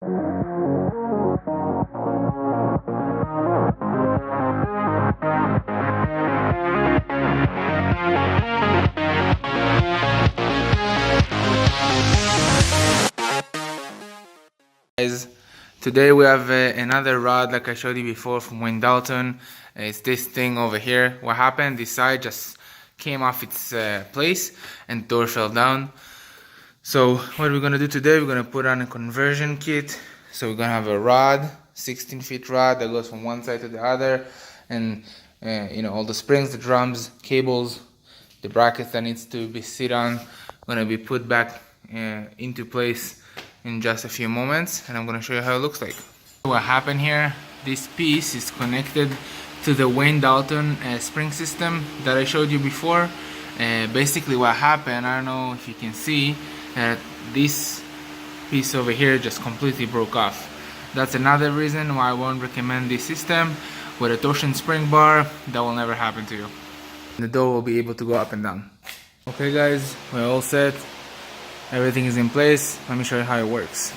Guys, today we have another rod like I showed you before from Dalton. It's this thing over here. What happened? This side just came off its place and the door fell down. So what we're gonna do today, we're gonna put on a conversion kit. So we're gonna have a rod, 16 feet rod that goes from one side to the other, and you know, all the springs, the drums, cables, the brackets that needs to be sit on, gonna be put back into place in just a few moments, and I'm gonna show you how it looks like. What happened here, this piece is connected to the Dalton spring system that I showed you before. Basically what happened, I don't know if you can see, this piece over here just completely broke off. That's another reason why I won't recommend this system. With a torsion spring bar, that will never happen to you. The door will be able to go up and down. Okay guys, we're all set. Everything is in place. Let me show you how it works.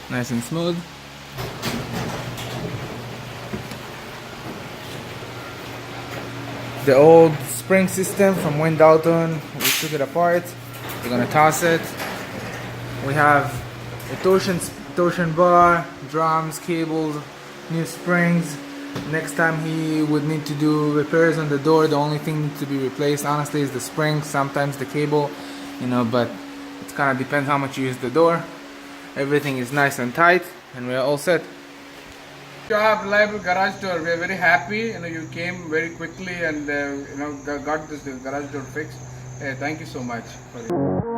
Nice and smooth. The old spring system from Dalton, we took it apart. We're gonna toss it. We have a torsion bar, drums, cables, new springs. Next time he would need to do repairs on the door, the only thing to be replaced honestly is the spring, sometimes the cable, you know, but it kind of depends how much you use the door. Everything is nice and tight and we are all set. You have reliable garage door. We are very happy. You came very quickly and got this garage door fixed. Thank you so much for it.